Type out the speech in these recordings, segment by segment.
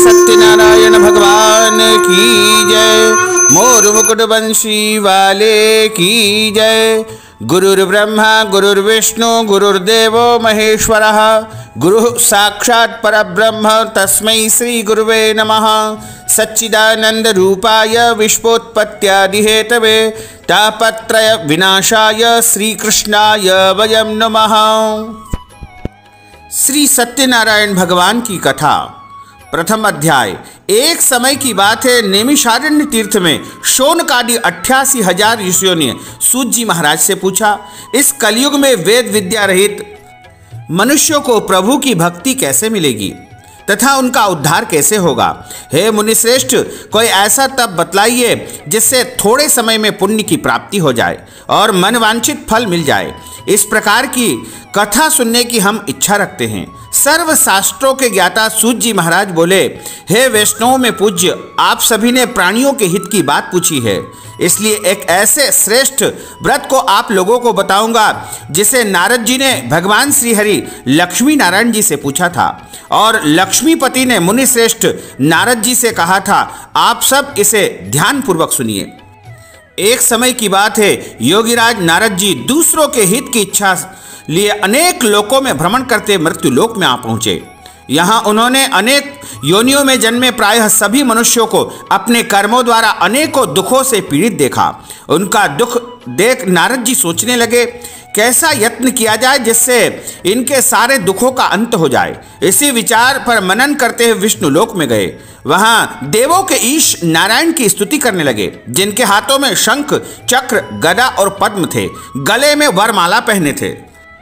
सत्यनारायण भगवान की जय। मोर मुकुट बंशी वाले की जय। गुरुर्ब्रह्मा गुरुर्विष्णु गुरुर्देवो महेश्वरः। गुरु साक्षात् परब्रह्म तस्मै श्री गुरुवे नमः। सच्चिदानंद रूपाय विश्वोत्पत्त्यादि हेतवे तापत्रय विनाशाय श्रीकृष्णाय वयं नमः। श्री सत्यनारायण भगवान की कथा। प्रथम अध्याय। एक समय की बात है, नैमिषारण्य तीर्थ में शौनकादि 88,000 ऋषियों ने सूत जी महाराज से पूछा, इस कलयुग में वेद विद्या रहित मनुष्यों को प्रभु की भक्ति कैसे मिलेगी तथा उनका उद्धार कैसे होगा। हे मुनिश्रेष्ठ, कोई ऐसा तप बतलाइए जिससे थोड़े समय में पुण्य की प्राप्ति हो जाए और मनवांछित फल मिल जाए। इस प्रकार की कथा सुनने की हम इच्छा रखते हैं। सर्व शास्त्रों के ज्ञाता सूत जी महाराज बोले, हे वैष्णव में पूज्य, आप सभी ने प्राणियों के हित की बात पूछी है, इसलिए एक ऐसे श्रेष्ठ व्रत को आप लोगों को बताऊंगा जिसे नारद जी ने भगवान श्री हरि लक्ष्मी नारायण जी से पूछा था और लक्ष्मीपति ने मुनि श्रेष्ठ नारद जी से कहा था। आप सब इसे ध्यान पूर्वक सुनिए। एक समय की बात है, योगीराज नारद जी दूसरों के हित की इच्छा लिए अनेक लोकों में भ्रमण करते मृत्यु लोक में आ पहुंचे। यहाँ उन्होंने अनेक योनियों में जन्मे प्रायः सभी मनुष्यों को अपने कर्मों द्वारा अनेकों दुखों से पीड़ित देखा। उनका दुख देख नारद जी सोचने लगे, कैसा यत्न किया जाए जिससे इनके सारे दुखों का अंत हो जाए। इसी विचार पर मनन करते हुए विष्णु लोक में गए। वहाँ देवों के ईश नारायण की स्तुति करने लगे, जिनके हाथों में शंख चक्र गदा और पद्म थे, गले में वरमाला पहने थे।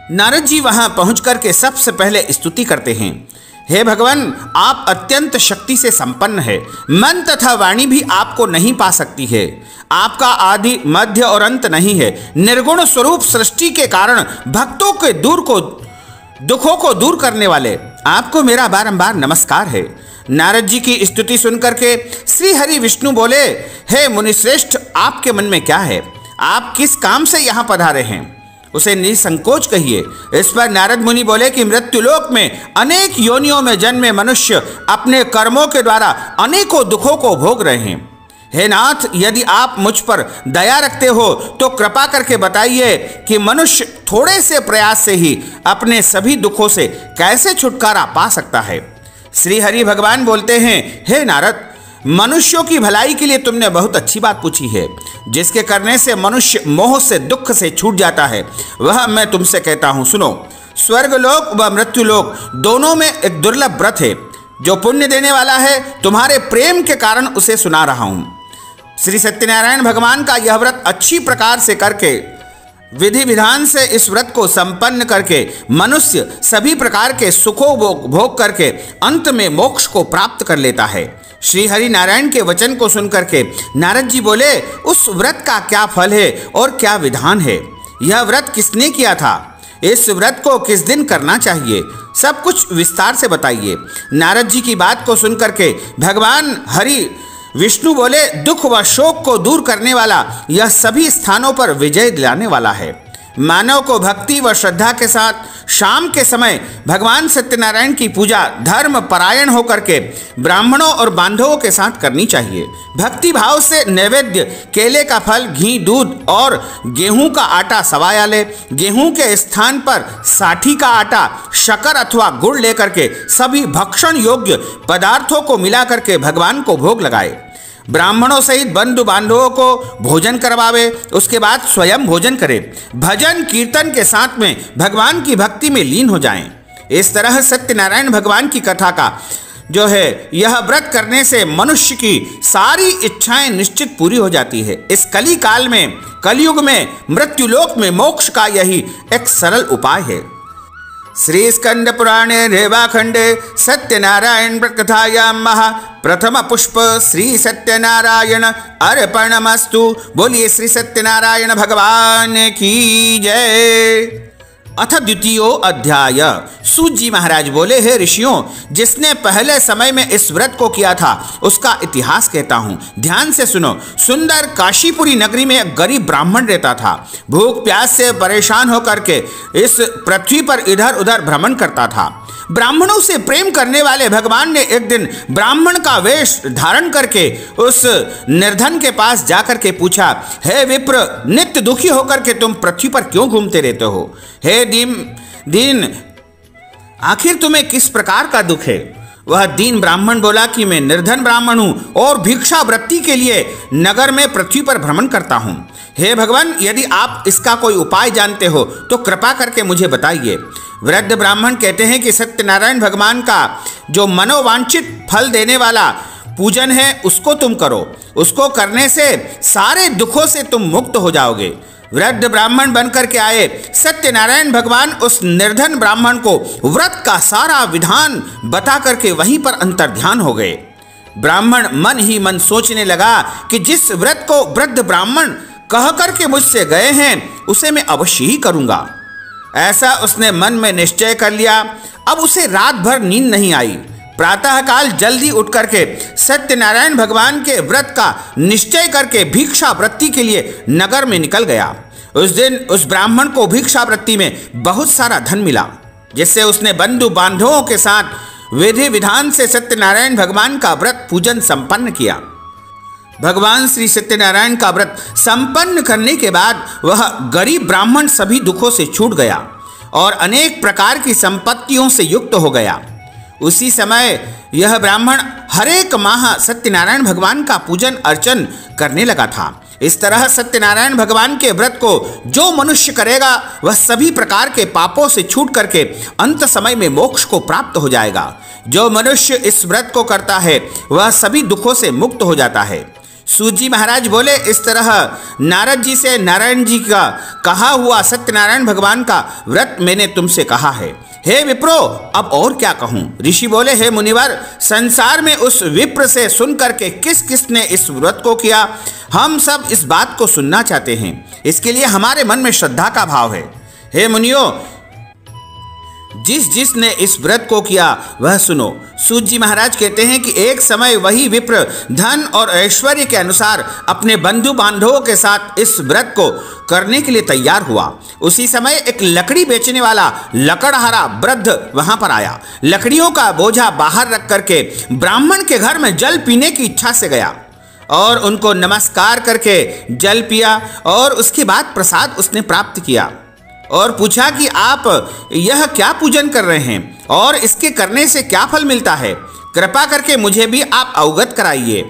नारद जी वहां पहुंच करके सबसे पहले स्तुति करते हैं, हे भगवान, आप अत्यंत शक्ति से संपन्न है, मन तथा वाणी भी आपको नहीं पा सकती है। आपका आदि मध्य और अंत नहीं है। निर्गुण स्वरूप सृष्टि के कारण भक्तों के दुखों को दूर करने वाले आपको मेरा बारंबार नमस्कार है। नारद जी की स्तुति सुनकर के श्री हरि विष्णु बोले, हे मुनिश्रेष्ठ, आपके मन में क्या है? आप किस काम से यहाँ पधारे हैं? उसे निसंकोच कहिए। इस पर नारद मुनि बोले कि मृत्युलोक में अनेक योनियों में जन्मे मनुष्य अपने कर्मों के द्वारा अनेकों दुखों को भोग रहे हैं। हे नाथ, यदि आप मुझ पर दया रखते हो तो कृपा करके बताइए कि मनुष्य थोड़े से प्रयास से ही अपने सभी दुखों से कैसे छुटकारा पा सकता है। श्री हरि भगवान बोलते हैं, हे नारद, मनुष्यों की भलाई के लिए तुमने बहुत अच्छी बात पूछी है। जिसके करने से मनुष्य मोह से दुख से छूट जाता है, वह मैं तुमसे कहता हूँ, सुनो। स्वर्गलोक व मृत्युलोक दोनों में एक दुर्लभ व्रत है जो पुण्य देने वाला है। तुम्हारे प्रेम के कारण उसे सुना रहा हूँ। श्री सत्यनारायण भगवान का यह व्रत अच्छी प्रकार से करके, विधि विधान से इस व्रत को संपन्न करके मनुष्य सभी प्रकार के सुखों भोग करके अंत में मोक्ष को प्राप्त कर लेता है। श्री हरि नारायण के वचन को सुनकर के नारद जी बोले, उस व्रत का क्या फल है और क्या विधान है? यह व्रत किसने किया था? इस व्रत को किस दिन करना चाहिए? सब कुछ विस्तार से बताइए। नारद जी की बात को सुनकर के भगवान हरि विष्णु बोले, दुख व शोक को दूर करने वाला यह सभी स्थानों पर विजय दिलाने वाला है। मानव को भक्ति व श्रद्धा के साथ शाम के समय भगवान सत्यनारायण की पूजा धर्म परायण होकर के ब्राह्मणों और बांधवों के साथ करनी चाहिए। भक्ति भाव से नैवेद्य केले का फल, घी, दूध और गेहूं का आटा सवाया ले। गेहूं के स्थान पर साठी का आटा, शक्कर अथवा गुड़ लेकर के सभी भक्षण योग्य पदार्थों को मिला करके भगवान को भोग लगाए। ब्राह्मणों सहित बंधु बांधवों को भोजन करवावे, उसके बाद स्वयं भोजन करे। भजन कीर्तन के साथ में भगवान की भक्ति में लीन हो जाएं। इस तरह सत्यनारायण भगवान की कथा का जो है यह व्रत करने से मनुष्य की सारी इच्छाएं निश्चित पूरी हो जाती है। इस कली काल में, कलयुग में, मृत्युलोक में मोक्ष का यही एक सरल उपाय है। श्री स्कंद पुराणे रेवाखंडे सत्यनारायण कथायां महा प्रथम पुष्प श्री सत्यनारायण अर्पणमस्तु। बोलिए श्री सत्यनारायण भगवान की जय। अथ द्वितीयो अध्याय। सूत जी महाराज बोले, हे ऋषियों, जिसने पहले समय में इस व्रत को किया था उसका इतिहास कहता हूँ, ध्यान से सुनो। सुंदर काशीपुरी नगरी में एक गरीब ब्राह्मण रहता था। भूख प्यास से परेशान होकर के इस पृथ्वी पर इधर उधर भ्रमण करता था। ब्राह्मणों से प्रेम करने वाले भगवान ने एक दिन ब्राह्मण का वेश धारण करके उस निर्धन के पास जाकर के पूछा, हे विप्र, नित्य दुखी होकर के तुम पृथ्वी पर क्यों घूमते रहते हो? हे दीन, आखिर तुम्हें किस प्रकार का दुख है? वह दीन ब्राह्मण बोला कि मैं निर्धन ब्राह्मण हूँ और भिक्षा वृत्ति के लिए नगर में पृथ्वी पर भ्रमण करता हूँ। हे भगवान, यदि आप इसका कोई उपाय जानते हो तो कृपा करके मुझे बताइए। वृद्ध ब्राह्मण कहते हैं कि सत्यनारायण भगवान का जो मनोवांछित फल देने वाला पूजन है उसको तुम करो। उसको करने से सारे दुखों से तुम मुक्त हो जाओगे। वृद्ध ब्राह्मण बनकर के आए सत्यनारायण भगवान उस निर्धन ब्राह्मण को व्रत का सारा विधान बता करके वहीं पर अंतर्ध्यान हो गए। ब्राह्मण मन ही मन सोचने लगा कि जिस व्रत को वृद्ध ब्राह्मण कह करके मुझसे गए हैं उसे मैं अवश्य ही करूंगा। ऐसा उसने मन में निश्चय कर लिया। अब उसे रात भर नींद नहीं आई। प्रातःकाल जल्दी उठ करके सत्यनारायण भगवान के व्रत का निश्चय करके भिक्षा वृत्ति के लिए नगर में निकल गया। उस दिन उस ब्राह्मण को भिक्षा वृत्ति में बहुत सारा धन मिला, जिससे उसने बंधु बांधवों के साथ विधि विधान से सत्यनारायण भगवान का व्रत पूजन संपन्न किया। भगवान श्री सत्यनारायण का व्रत संपन्न करने के बाद वह गरीब ब्राह्मण सभी दुखों से छूट गया और अनेक प्रकार की संपत्तियों से युक्त हो गया। उसी समय यह ब्राह्मण हर एक माह सत्यनारायण भगवान का पूजन अर्चन करने लगा था। इस तरह सत्यनारायण भगवान के व्रत को जो मनुष्य करेगा वह सभी प्रकार के पापों से छूट करके अंत समय में मोक्ष को प्राप्त हो जाएगा। जो मनुष्य इस व्रत को करता है वह सभी दुखों से मुक्त हो जाता है। सूत जी महाराज बोले, इस तरह नारद जी से नारायण जी का कहा हुआ सत्यनारायण भगवान का व्रत मैंने तुमसे कहा है। हे विप्रो, अब और क्या कहूँ? ऋषि बोले, हे मुनिवर, संसार में उस विप्र से सुन करके किस किस ने इस व्रत को किया, हम सब इस बात को सुनना चाहते हैं। इसके लिए हमारे मन में श्रद्धा का भाव है। हे मुनियों, जिसने इस व्रत को किया वह सुनो। सूत जी महाराज कहते हैं कि एक समय वही विप्र धन और ऐश्वर्य के अनुसार अपने बंधु बांधवों के साथ इस व्रत को करने के लिए तैयार हुआ। उसी समय एक लकड़ी बेचने वाला लकड़हारा वृद्ध वहां पर आया। लकड़ियों का बोझा बाहर रख करके ब्राह्मण के घर में जल पीने की इच्छा से गया और उनको नमस्कार करके जल पिया और उसके बाद प्रसाद उसने प्राप्त किया और पूछा कि आप यह क्या पूजन कर रहे हैं और इसके करने से क्या फल मिलता है? कृपा करके मुझे भी आप अवगत कराइए।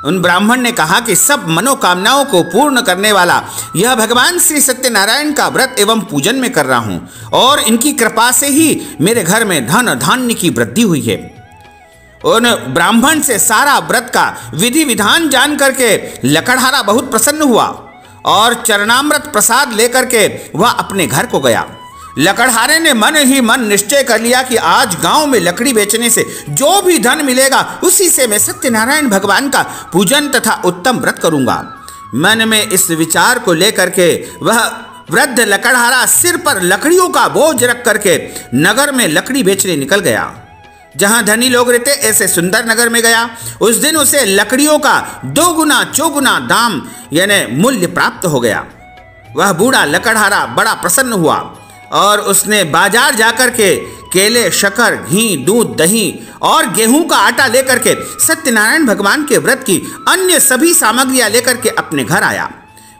उन ब्राह्मण ने कहा कि सब मनोकामनाओं को पूर्ण करने वाला यह भगवान श्री सत्यनारायण का व्रत एवं पूजन में कर रहा हूँ और इनकी कृपा से ही मेरे घर में धन धान्य की वृद्धि हुई है। उन ब्राह्मण से सारा व्रत का विधि विधान जान करके लकड़हारा बहुत प्रसन्न हुआ और चरणामृत प्रसाद लेकर के वह अपने घर को गया। लकड़हारे ने मन ही मन निश्चय कर लिया कि आज गांव में लकड़ी बेचने से जो भी धन मिलेगा उसी से मैं सत्यनारायण भगवान का पूजन तथा उत्तम व्रत करूंगा। मन में इस विचार को लेकर के वह वृद्ध लकड़हारा सिर पर लकड़ियों का बोझ रख करके नगर में लकड़ी बेचने निकल गया। जहां धनी लोग रहते ऐसे सुंदर नगर में गया। उस दिन उसे लकड़ियों का 2 गुना चौगुना दाम यानी मूल्य प्राप्त हो गया। वह बूढ़ा लकड़हारा बड़ा प्रसन्न हुआ और उसने बाजार जाकर के केले, शक्कर, घी, दूध, दही और गेहूं का आटा लेकर के सत्यनारायण भगवान के व्रत की अन्य सभी सामग्रियां लेकर के अपने घर आया।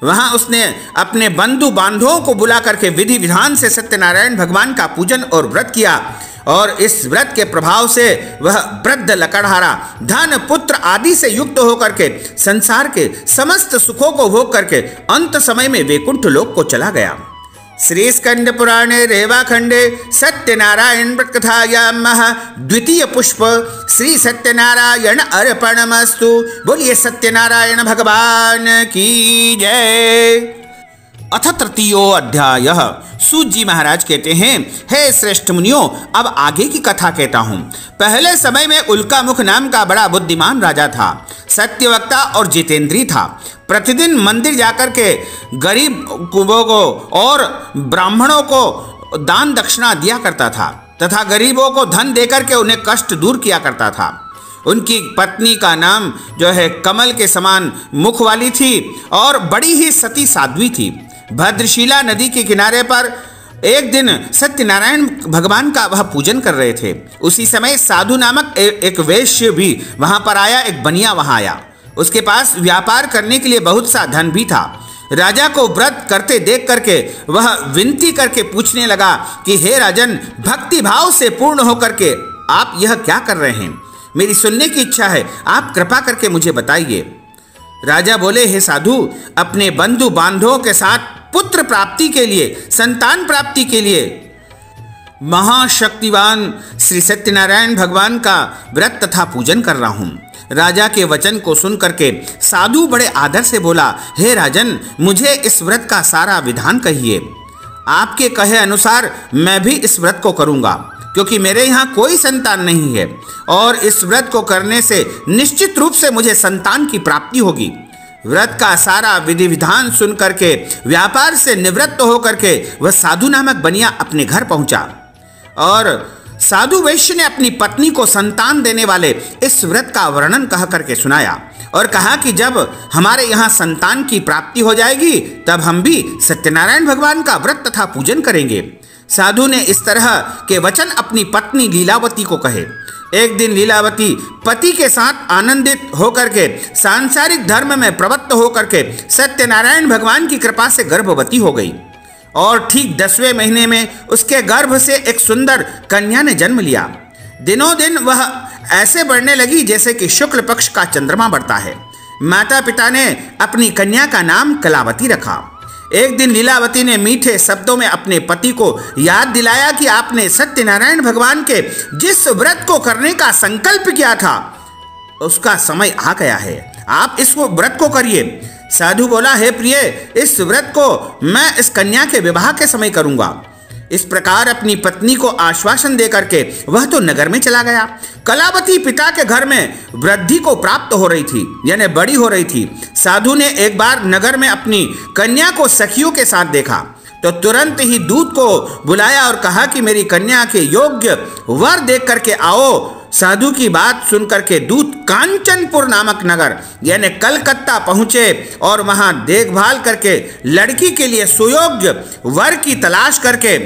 वहां उसने अपने बंधु बांधवों को बुला करके विधि विधान से सत्यनारायण भगवान का पूजन और व्रत किया और इस व्रत के प्रभाव से वह वृद्ध लकड़हारा धन, पुत्र आदि से युक्त होकर के संसार के समस्त सुखों को भोग करके अंत समय में वैकुंठ लोक को चला गया। श्री स्कंद पुराणे रेवाखंडे सत्यनारायण व्रत कथायामः द्वितीय पुष्प श्री सत्यनारायण अर्पणमस्तु। बोलिए सत्यनारायण भगवान की जय। अथ तृतीयो अध्याय। सूत जी महाराज कहते हैं, हे श्रेष्ठ मुनियों, अब आगे की कथा कहता हूँ। पहले समय में उल्कामुख नाम का बड़ा बुद्धिमान राजा था। सत्यवक्ता और जितेंद्री था। प्रतिदिन मंदिर जाकर के गरीब कुबों को और ब्राह्मणों को दान दक्षिणा दिया करता था तथा गरीबों को धन देकर के उन्हें कष्ट दूर किया करता था। उनकी पत्नी का नाम जो है कमल के समान मुख वाली थी और बड़ी ही सती साध्वी थी। भद्रशिला नदी के किनारे पर एक दिन सत्यनारायण भगवान का वह पूजन कर रहे थे। उसी समय साधु नामक एक वैश्य भी वहां पर आया। एक बनिया वहां आया। उसके पास व्यापार करने के लिए बहुत सा धन भी था। राजा को व्रत करते देख करके वह विनती करके पूछने लगा कि हे राजन, भक्ति भाव से पूर्ण होकर के आप यह क्या कर रहे हैं? मेरी सुनने की इच्छा है, आप कृपा करके मुझे बताइए। राजा बोले, हे साधु, अपने बंधु बांधवों के साथ पुत्र प्राप्ति के लिए, संतान प्राप्ति के लिए महाशक्तिवान श्री सत्यनारायण भगवान का व्रत तथा पूजन कर रहा हूं। राजा के वचन को सुन करके साधु बड़े आदर से बोला, हे राजन, मुझे इस व्रत का सारा विधान कहिए। आपके कहे अनुसार मैं भी इस व्रत को करूंगा, क्योंकि मेरे यहाँ कोई संतान नहीं है और इस व्रत को करने से निश्चित रूप से मुझे संतान की प्राप्ति होगी। व्रत का सारा विधि विधान सुन करके व्यापार से निवृत्त होकर के वह साधु नामक बनिया अपने घर पहुंचा और साधु वैश्य ने अपनी पत्नी को संतान देने वाले इस व्रत का वर्णन कह करके सुनाया और कहा कि जब हमारे यहाँ संतान की प्राप्ति हो जाएगी तब हम भी सत्यनारायण भगवान का व्रत तथा पूजन करेंगे। साधु ने इस तरह के वचन अपनी पत्नी लीलावती को कहे। एक दिन लीलावती पति के साथ आनंदित होकर के सांसारिक धर्म में प्रवृत्त होकर के सत्यनारायण भगवान की कृपा से गर्भवती हो गई और ठीक 10वें महीने में उसके गर्भ से एक सुंदर कन्या ने जन्म लिया। दिनों दिन वह ऐसे बढ़ने लगी जैसे कि शुक्ल पक्ष का चंद्रमा बढ़ता है। माता पिता ने अपनी कन्या का नाम कलावती रखा। एक दिन लीलावती ने मीठे शब्दों में अपने पति को याद दिलाया कि आपने सत्यनारायण भगवान के जिस व्रत को करने का संकल्प किया था उसका समय आ गया है, आप इस व्रत को करिए। साधु बोला, हे प्रिय, इस व्रत को मैं इस कन्या के विवाह के समय करूंगा। इस प्रकार अपनी पत्नी को आश्वासन देकर के वह तो नगर में चला गया। कलावती पिता के घर में वृद्धि को प्राप्त हो रही थी, यानी बड़ी हो रही थी। साधु ने एक बार नगर में अपनी कन्या को सखियों के साथ देखा तो तुरंत ही दूत को बुलाया और कहा कि मेरी कन्या के योग्य वर देख करके आओ। साधु की बात सुनकर के दूत कांचनपुर नामक नगर यानी कलकत्ता पहुंचे और वहां देखभाल करके लड़की के लिए सुयोग्य वर की तलाश करके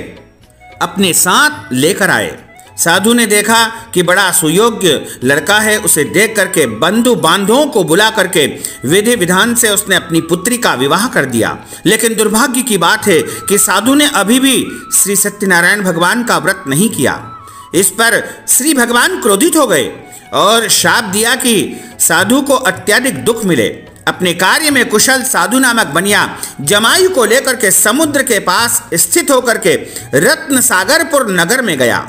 अपने साथ लेकर आए। साधु ने देखा कि बड़ा सुयोग्य लड़का है। उसे देख करके बंधु बांधवों को बुला करके विधि विधान से उसने अपनी पुत्री का विवाह कर दिया। लेकिन दुर्भाग्य की बात है कि साधु ने अभी भी श्री सत्यनारायण भगवान का व्रत नहीं किया। इस पर श्री भगवान क्रोधित हो गए और शाप दिया कि साधु को अत्यधिक दुख मिले। अपने कार्य में कुशल साधु नामक बनिया जमाई को लेकर के समुद्र के पास स्थित होकर के रत्न सागरपुर नगर में गया।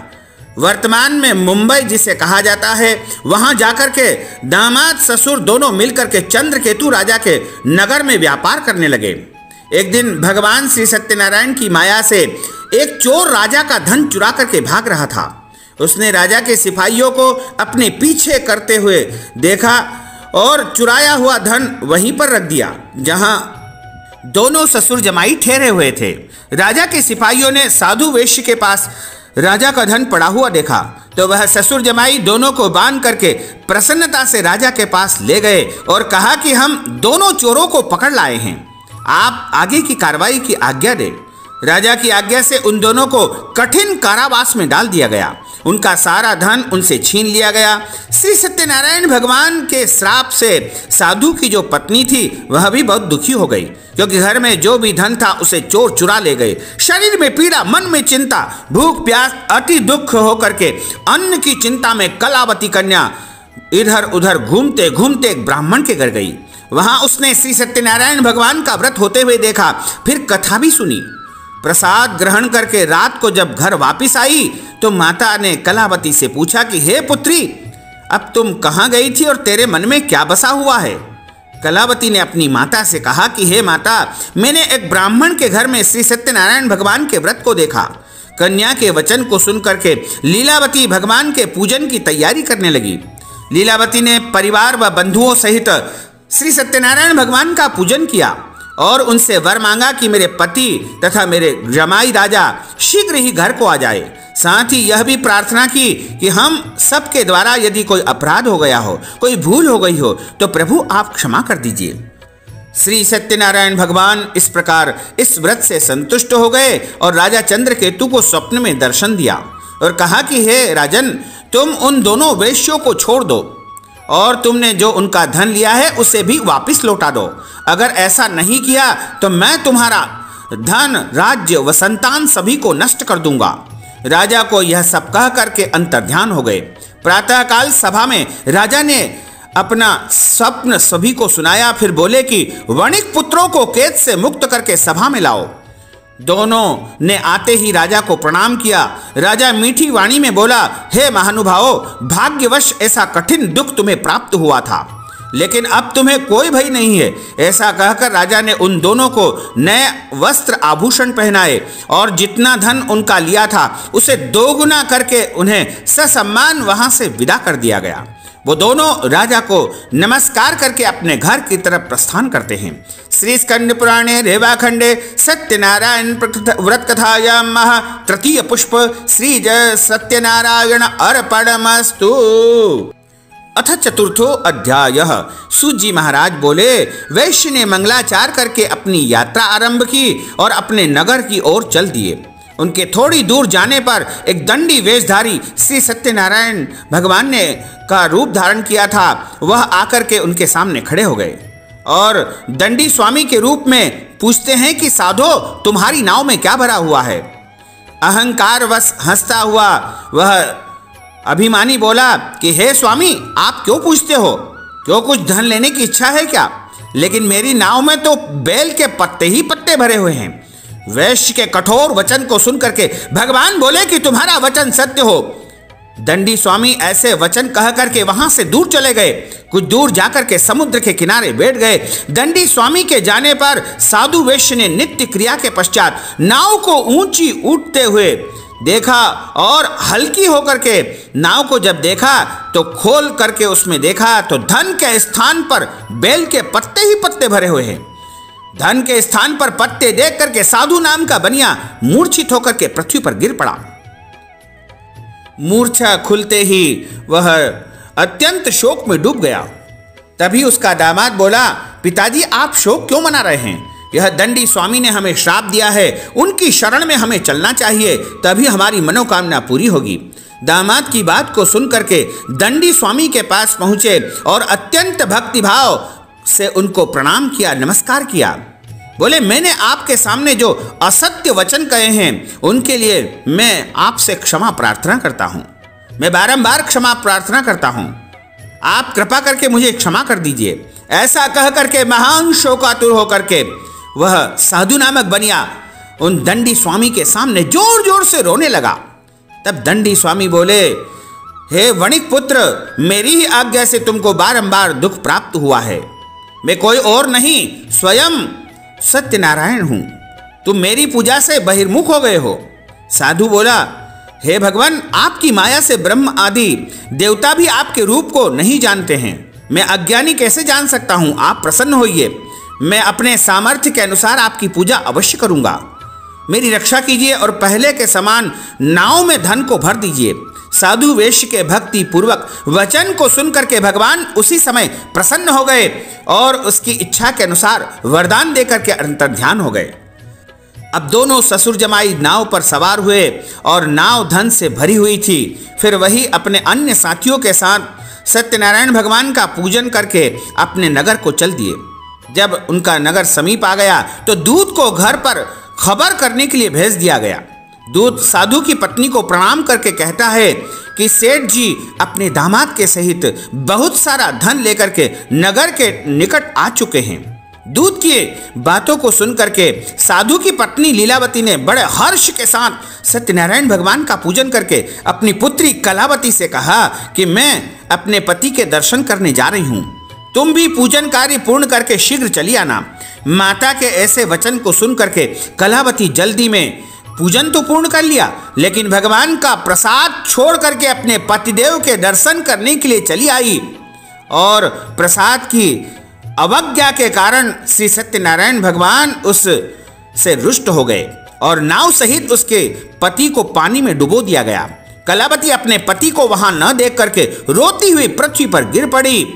वर्तमान में मुंबई जिसे कहा जाता है, वहां जाकर के दामाद ससुर दोनों मिलकर के चंद्रकेतु राजा के नगर में व्यापार करने लगे। एक दिन भगवान श्री सत्यनारायण की माया से एक चोर राजा का धन चुरा करके भाग रहा था। उसने राजा के सिपाहियों को अपने पीछे करते हुए देखा और चुराया हुआ धन वहीं पर रख दिया जहां दोनों ससुर जमाई ठहरे हुए थे। राजा के सिपाहियों ने साधु वैश्य के पास राजा का धन पड़ा हुआ देखा तो वह ससुर जमाई दोनों को बांध करके प्रसन्नता से राजा के पास ले गए और कहा कि हम दोनों चोरों को पकड़ लाए हैं, आप आगे की कार्रवाई की आज्ञा दें। राजा की आज्ञा से उन दोनों को कठिन कारावास में डाल दिया गया। उनका सारा धन उनसे छीन लिया गया। श्री सत्यनारायण भगवान के श्राप से साधु की जो पत्नी थी वह भी बहुत दुखी हो गई, क्योंकि घर में जो भी धन था उसे चोर चुरा ले गए। शरीर में पीड़ा, मन में चिंता, भूख प्यास, अति दुख होकर के अन्न की चिंता में कलावती कन्या इधर उधर घूमते घूमते एक ब्राह्मण के घर गई। वहां उसने श्री सत्यनारायण भगवान का व्रत होते हुए देखा, फिर कथा भी सुनी। प्रसाद ग्रहण करके रात को जब घर वापस आई तो माता ने कलावती से पूछा कि हे पुत्री, अब तुम कहाँ गई थी और तेरे मन में क्या बसा हुआ है? कलावती ने अपनी माता से कहा कि हे माता, मैंने एक ब्राह्मण के घर में श्री सत्यनारायण भगवान के व्रत को देखा। कन्या के वचन को सुनकर के लीलावती भगवान के पूजन की तैयारी करने लगी। लीलावती ने परिवार व बंधुओं सहित श्री सत्यनारायण भगवान का पूजन किया और उनसे वर मांगा कि मेरे पति तथा मेरे जमाई राजा शीघ्र ही घर को आ जाए। साथ ही यह भी प्रार्थना की कि हम सबके द्वारा यदि कोई अपराध हो गया हो, कोई भूल हो गई हो तो प्रभु आप क्षमा कर दीजिए। श्री सत्यनारायण भगवान इस प्रकार इस व्रत से संतुष्ट हो गए और राजा चंद्रकेतु को स्वप्न में दर्शन दिया और कहा कि हे राजन, तुम उन दोनों वेश्यों को छोड़ दो और तुमने जो उनका धन लिया है उसे भी वापस लौटा दो। अगर ऐसा नहीं किया तो मैं तुम्हारा धन, राज्य व संतान सभी को नष्ट कर दूंगा। राजा को यह सब कह करके अंतर्ध्यान हो गए। प्रातःकाल सभा में राजा ने अपना स्वप्न सभी को सुनाया। फिर बोले कि वणिक पुत्रों को कैद से मुक्त करके सभा में लाओ। दोनों ने आते ही राजा को प्रणाम किया। राजा मीठी वाणी में बोला, हे महानुभावों, भाग्यवश ऐसा कठिन दुख तुम्हें प्राप्त हुआ था, लेकिन अब तुम्हें कोई भय नहीं है। ऐसा कहकर राजा ने उन दोनों को नए वस्त्र आभूषण पहनाए और जितना धन उनका लिया था उसे दोगुना करके उन्हें ससम्मान वहां से विदा कर दिया गया। वो दोनों राजा को नमस्कार करके अपने घर की तरफ प्रस्थान करते हैं। श्री स्कंद पुराणे रेवाखंडे सत्यनारायण व्रत कथायां तृतीय पुष्प श्री जय सत्यनारायण अर्पणमस्तु। अथ चतुर्थो अध्याय। सूत जी महाराज बोले, वैश्य ने मंगलाचार करके अपनी यात्रा आरंभ की और अपने नगर की ओर चल दिए। उनके थोड़ी दूर जाने पर एक दंडी वेशधारी श्री सत्यनारायण भगवान ने का रूप धारण किया था। वह आकर के उनके सामने खड़े हो गए और दंडी स्वामी के रूप में पूछते हैं कि साधो, तुम्हारी नाव में क्या भरा हुआ है? अहंकार वश हंसता हुआ वह अभिमानी बोला कि हे स्वामी, आप क्यों पूछते हो? क्यों कुछ धन लेने की इच्छा है क्या? लेकिन मेरी नाव में तो बेल के पत्ते ही पत्ते भरे हुए हैं। वैश्य के कठोर वचन को सुनकर के भगवान बोले कि तुम्हारा वचन सत्य हो। दंडी स्वामी ऐसे वचन कह करके वहां से दूर चले गए। कुछ दूर जाकर के समुद्र के किनारे बैठ गए। दंडी स्वामी के जाने पर साधु वैश्य ने नित्य क्रिया के पश्चात नाव को ऊंची उठते हुए देखा और हल्की होकर के नाव को जब देखा तो खोल करके उसमें देखा तो धन के स्थान पर बेल के पत्ते ही पत्ते भरे हुए हैं। धन के स्थान पर पत्ते देख करके साधु नाम का बनिया मूर्छित होकर के पृथ्वी पर गिर पड़ा। मूर्छा खुलते ही वह अत्यंत शोक में डूब गया। तभी उसका दामाद बोला, पिताजी आप शोक क्यों मना रहे हैं? यह दंडी स्वामी ने हमें श्राप दिया है, उनकी शरण में हमें चलना चाहिए, तभी हमारी मनोकामना पूरी होगी। दामाद की बात को सुन करके दंडी स्वामी के पास पहुंचे और अत्यंत भक्तिभाव से उनको प्रणाम किया, नमस्कार किया। बोले, मैंने आपके सामने जो असत्य वचन कहे हैं उनके लिए मैं आपसे क्षमा प्रार्थना करता हूं। मैं बारंबार क्षमा प्रार्थना करता हूं, आप कृपा करके मुझे क्षमा कर दीजिए। ऐसा कह करके महान शोकातुर होकर के वह साधु नामक बनिया उन दंडी स्वामी के सामने जोर जोर से रोने लगा। तब दंडी स्वामी बोले, हे वणिक पुत्र, मेरी ही आज्ञा से तुमको बारंबार दुख प्राप्त हुआ है। मैं कोई और नहीं, स्वयं सत्यनारायण हूं। तुम मेरी पूजा से बहिर्मुख हो गए हो। साधु बोला, हे भगवान, आपकी माया से ब्रह्म आदि देवता भी आपके रूप को नहीं जानते हैं। मैं अज्ञानी कैसे जान सकता हूं? आप प्रसन्न होइए, मैं अपने सामर्थ्य के अनुसार आपकी पूजा अवश्य करूंगा। मेरी रक्षा कीजिए और पहले के समान नाव में धन को भर दीजिए। साधु वेश्य के भक्ति पूर्वक वचन को सुनकर के भगवान उसी समय प्रसन्न हो गए और उसकी इच्छा के अनुसार वरदान देकर के अंतर्ध्यान हो गए। अब दोनों ससुर जमाई नाव पर सवार हुए और नाव धन से भरी हुई थी। फिर वही अपने अन्य साथियों के साथ सत्यनारायण भगवान का पूजन करके अपने नगर को चल दिए। जब उनका नगर समीप आ गया तो दूत को घर पर खबर करने के लिए भेज दिया गया। दूत साधु की पत्नी को प्रणाम करके कहता है कि सेठ जी अपने दामाद के सहित बहुत सारा धन लेकर के नगर के निकट आ चुके हैं। दूत की बातों को सुनकर के साधु की पत्नी लीलावती ने बड़े हर्ष के साथ सत्यनारायण भगवान का पूजन करके अपनी पुत्री कलावती से कहा कि मैं अपने पति के दर्शन करने जा रही हूँ, तुम भी पूजन कार्य पूर्ण करके शीघ्र चली आना। माता के ऐसे वचन को सुन करके कलावती जल्दी में पूजन तो पूर्ण कर लिया, लेकिन भगवान का प्रसाद छोड़ करके अपने पतिदेव के दर्शन करने के लिए चली आई और प्रसाद की अवज्ञा के कारण श्री सत्यनारायण भगवान उस से रुष्ट हो गए और नाव सहित उसके पति को पानी में डुबो दिया गया। कलावती अपने पति को वहां न देख करके रोती हुई पृथ्वी पर गिर पड़ी।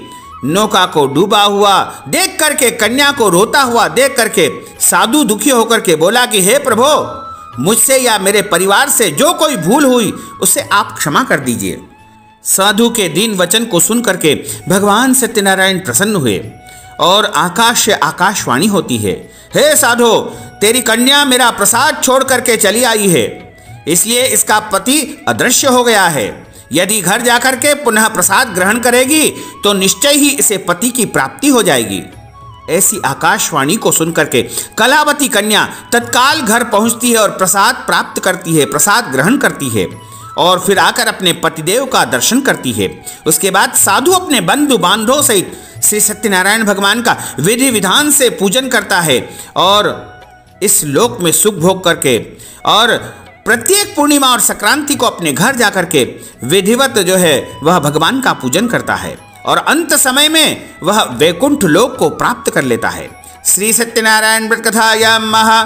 नौका को डूबा हुआ देख करके, कन्या को रोता हुआ देख करके साधु दुखी होकर के बोला कि हे प्रभु, मुझसे या मेरे परिवार से जो कोई भूल हुई उसे आप क्षमा कर दीजिए। साधु के दीन वचन को सुन करके भगवान सत्यनारायण प्रसन्न हुए और आकाश से आकाशवाणी होती है, हे साधु, तेरी कन्या मेरा प्रसाद छोड़ करके चली आई है, इसलिए इसका पति अदृश्य हो गया है। यदि घर जाकर के पुनः प्रसाद ग्रहण करेगी तो निश्चय ही इसे पति की प्राप्ति हो जाएगी। ऐसी आकाशवाणी को सुनकर के कलावती कन्या तत्काल घर पहुंचती है और प्रसाद प्राप्त करती है, प्रसाद ग्रहण करती है और फिर आकर अपने पतिदेव का दर्शन करती है। उसके बाद साधु अपने बंधु बांधवों सहित श्री सत्यनारायण भगवान का विधि विधान से पूजन करता है और इस लोक में सुख भोग करके और प्रत्येक पूर्णिमा और संक्रांति को अपने घर जाकर के विधिवत जो है वह भगवान का पूजन करता है और अंत समय में वह वैकुंठ लोक को प्राप्त कर लेता है। श्री सत्यनारायण व्रत कथायां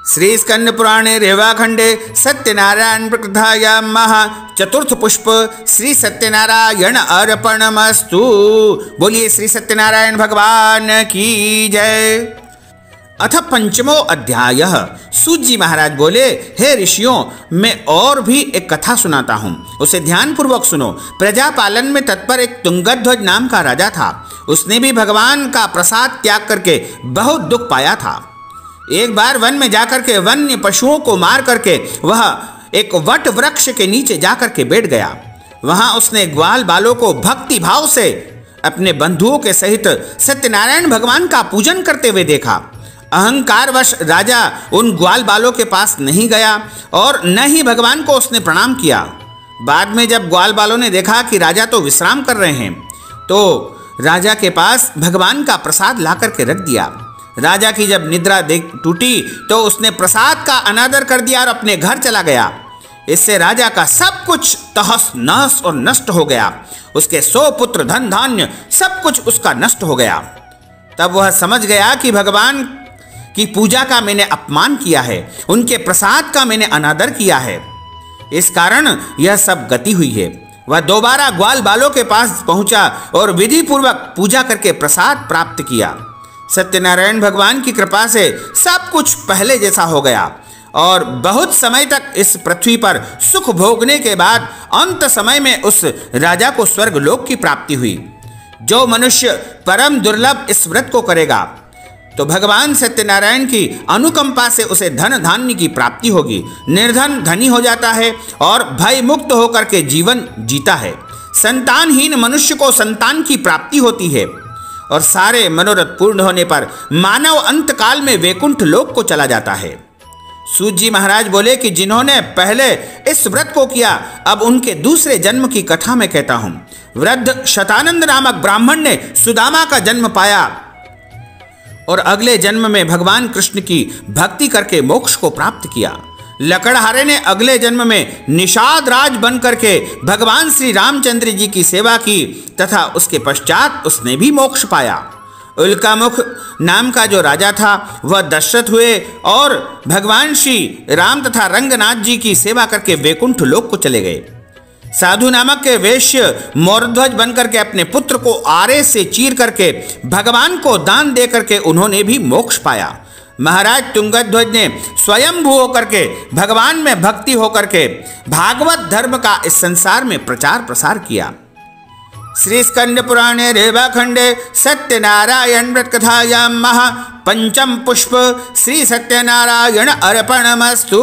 श्री स्कंद पुराणे रेवाखंडे सत्यनारायण व्रत कथायां चतुर्थ पुष्प श्री सत्यनारायण अर्पणमस्तु। बोलिए श्री सत्यनारायण भगवान की जय। अथ पंचमो अध्याय। सूत जी महाराज बोले, हे ऋषियों, मैं और भी एक कथा सुनाता हूँ, उसे ध्यान पूर्वक सुनो। प्रजा पालन में तत्पर एक तुंगध्वज नाम का राजा था। उसने भी भगवान का प्रसाद त्याग करके बहुत दुख पाया था। एक बार वन में जाकर के वन्य पशुओं को मार करके वह एक वट वृक्ष के नीचे जाकर के बैठ गया। वहां उसने ग्वाल बालों को भक्ति भाव से अपने बंधुओं के सहित सत्यनारायण भगवान का पूजन करते हुए देखा। अहंकारवश राजा उन ग्वाल बालों के पास नहीं गया और न ही भगवान को उसने प्रणाम किया। बाद में जब ग्वाल बालों ने देखा कि राजा तो विश्राम कर रहे हैं, तो राजा के पास भगवान का प्रसाद ला करके रख दिया। राजा की जब निद्रा टूटी तो उसने प्रसाद का अनादर कर दिया और अपने घर चला गया। इससे राजा का सब कुछ तहस नहस और नष्ट हो गया। उसके 100 पुत्र, धन धान्य सब कुछ उसका नष्ट हो गया। तब वह समझ गया कि भगवान की पूजा का मैंने अपमान किया है, उनके प्रसाद का मैंने अनादर किया है, इस कारण यह सब गति हुई है। वह दोबारा ग्वाल बालों के पास पहुंचा और विधि पूर्वक पूजा करके प्रसाद प्राप्त किया। सत्यनारायण भगवान की कृपा से सब कुछ पहले जैसा हो गया और बहुत समय तक इस पृथ्वी पर सुख भोगने के बाद अंत समय में उस राजा को स्वर्ग लोक की प्राप्ति हुई। जो मनुष्य परम दुर्लभ इस व्रत को करेगा तो भगवान सत्यनारायण की अनुकंपा से उसे धन धान्य की प्राप्ति होगी। निर्धन धनी हो जाता है और भय मुक्त होकर के जीवन जीता है। संतानहीन मनुष्य को संतान की प्राप्ति होती है और सारे मनोरथ पूर्ण होने पर मानव अंत काल में वैकुंठ लोक को चला जाता है। सूत जी महाराज बोले कि जिन्होंने पहले इस व्रत को किया, अब उनके दूसरे जन्म की कथा मैं कहता हूं। वृद्ध शतानंद नामक ब्राह्मण ने सुदामा का जन्म पाया और अगले जन्म में भगवान कृष्ण की भक्ति करके मोक्ष को प्राप्त किया। लकड़हारे ने अगले जन्म में निषाद राज बन करके भगवान श्री रामचंद्र जी की सेवा की तथा उसके पश्चात उसने भी मोक्ष पाया। उल्कामुख नाम का जो राजा था वह दशरथ हुए और भगवान श्री राम तथा रंगनाथ जी की सेवा करके वैकुंठ लोक को चले गए। साधु नामक के वैश्य मोरध्वज बनकर के अपने पुत्र को आरे से चीर करके भगवान को दान दे करके उन्होंने भी मोक्ष पाया। महाराज तुंगध्वज ने स्वयंभू होकर के भगवान में भक्ति होकर के भागवत धर्म का इस संसार में प्रचार प्रसार किया। श्री स्कंद पुराणे रेवाखंडे सत्यनारायण व्रत कथायां पंचम पुष्प श्री सत्यनारायण अर्पणमस्तु।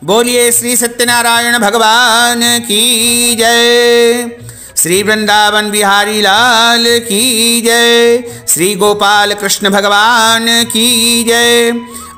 बोलिए श्री सत्यनारायण भगवान की जय। श्री वृंदावन बिहारी लाल की जय। श्री गोपाल कृष्ण भगवान की जय।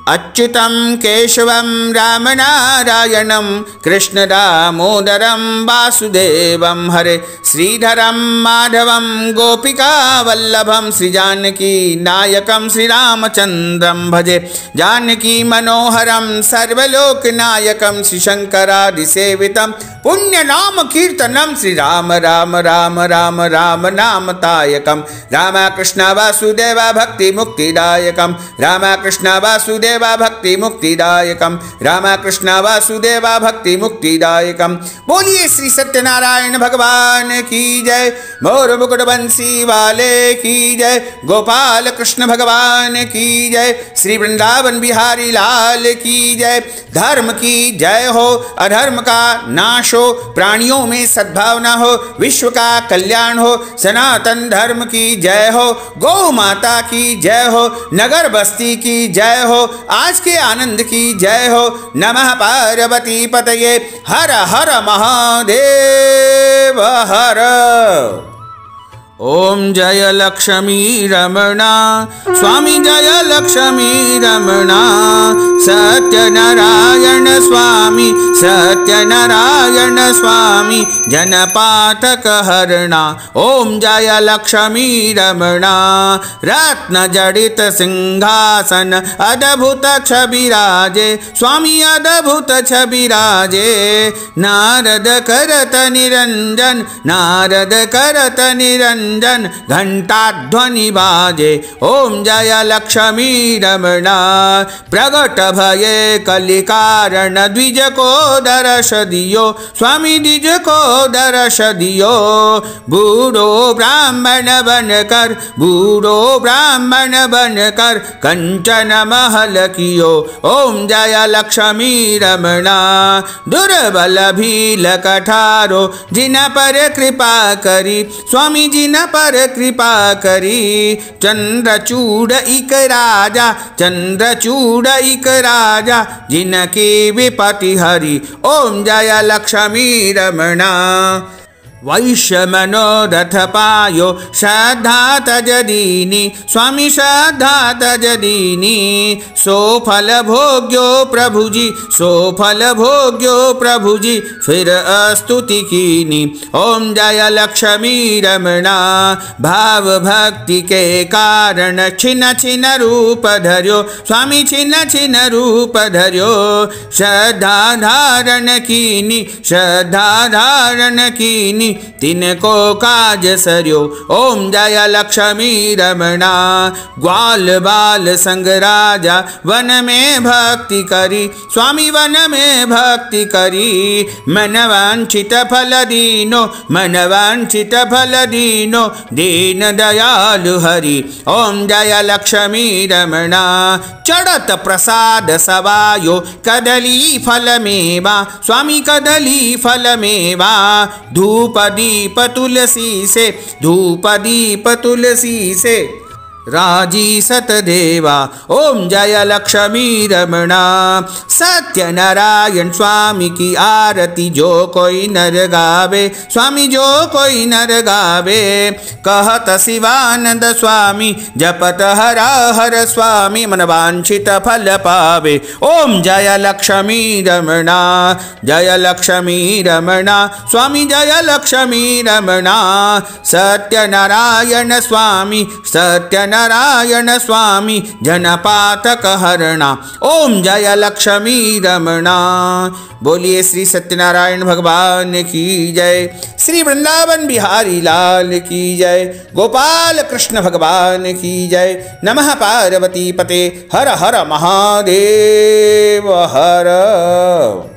अच्युतं केशवं राम नारायणं कृष्ण दामोदरं वासुदेवं हरे श्रीधरं माधवं गोपिका वल्लभं श्री जानकी नायकं श्री रामचंद्रं भजे। जानकी मनोहरं सर्वलोकनायकं श्री शंकरादिसेवितं पुण्य नाम कीर्तनम श्री राम राम राम राम राम नाम तायकम राम कृष्ण वासुदेव भक्ति मुक्तिदायकम राम कृष्ण वासुदेव भक्ति मुक्तिदायकम राम कृष्ण वासुदेव भक्ति मुक्तिदायकम। बोलिए श्री सत्यनारायण भगवान की जय, मोर मुकुट बंसी वाले की जय, गोपाल कृष्ण भगवान की जय, श्री वृंदावन बिहारी लाल की जय। धर्म की जय हो, अधर्म का नाश हो, प्राणियों में सद्भावना हो, विश्व का कल्याण हो, सनातन धर्म की जय हो, गौ माता की जय हो, नगर बस्ती की जय हो, आज के आनंद की जय हो। नमः पार्वती पतये, हर हर महादेव हर। ओम जय लक्ष्मी रमणा स्वामी जय लक्ष्मी रमणा, सत्यनारायण स्वामी सत्यनारायण स्वामी जनपातक हरणा। ओम जय लक्ष्मी रमणा, रत्न जड़ित सिंहासन अद्भुत छबिराजे स्वामी अद्भुत छबिराजे। नारद करत निरंजन नारद करत निरंजन घंटा ध्वनि बाजे। ओम जय लक्ष्मी रमणा, प्रगट भये कलि कारण द्विज को दर्श दियो स्वामी द्विज को दर्श दियो। बूढ़ो ब्राह्मण बनकर बूढ़ो ब्राह्मण बनकर कंचन महल कियो। ओम जय लक्ष्मी रमणा, दुर्बल भील कठारो जिन पर कृपा करी स्वामी जिन पर कृपा करी। चंद्रचूड़ इक राजा चंद्रचूड़ इक राजा जिनकी विपति हरि। ओम जय लक्ष्मी रमणा, वैश्य मनोरथ पायो श्रद्धा तज दीनी स्वामी श्रद्धा तज दीनी। सो फल भोग्यो प्रभु जी सो फल भोग्यो प्रभु जी फिर स्तुति कीनी। ओम जय लक्ष्मी रमणा, भाव भक्ति के कारण छिन छिन रूप धर्यो स्वामी छिन छिन रूप धर्यो। श्रद्धा धारण कीनी श्रद्धा धारण कीनी तिनको काज सर्यो। ओम जय लक्ष्मी रमणा, ग्वाल बाल संग राजा वन में भक्ति करी स्वामी वन में भक्ति करी। मन वांछित फल दीनो मन वांछित फल दीनो दीन दयालु हरि। ओम जय लक्ष्मी रमणा, चढ़त प्रसाद सवायो कदली फल मेवा स्वामी कदली फल मेवा। धूप दीप तुलसी से धूप दीप तुलसी से राजी सतदेवा। ओम जय लक्ष्मी रमणा, सत्यनारायण स्वामी की आरती जो कोई नर गावे स्वामी जो कोई नर गावे। कहत शिवानंद स्वामी जपत हरा हर स्वामी मन वांछित फल पावे। ओम जय लक्ष्मी रमणा जय लक्ष्मी रमणा स्वामी जय लक्ष्मी रमणा। सत्यनारायण स्वामी सत्यनारायण स्वामी जनपातक हरणा। ओम जय लक्ष्मी रमणा। बोलिए श्री सत्यनारायण भगवान की जय, श्री वृंदावन बिहारी लाल की जय, गोपाल कृष्ण भगवान की जय। नमः पार्वती पते, हर हर महादेव हर।